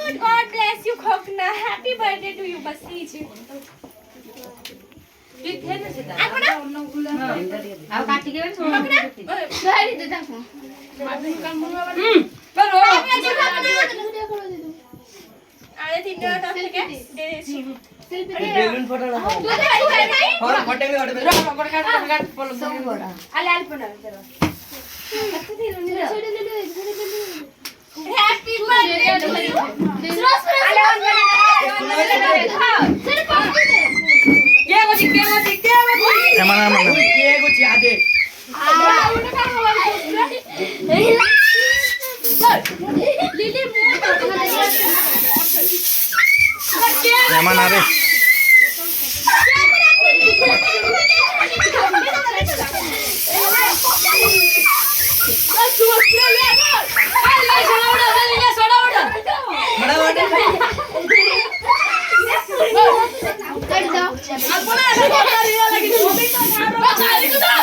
God bless you, Kokna. Happy birthday to you, Basiji. ଆଉ କାଟିକି আরে তিনটা টপ থেকে দিয়েছি বেলুন ফটো লাগাও ফটো ফটো भी हट काट सब बड़ा আলে আলপনা করো হ্যাপি বার্থডে টু ইউ আলে এমানা ये कुछ याद है এমানা রে बड़ा वाटर कर दो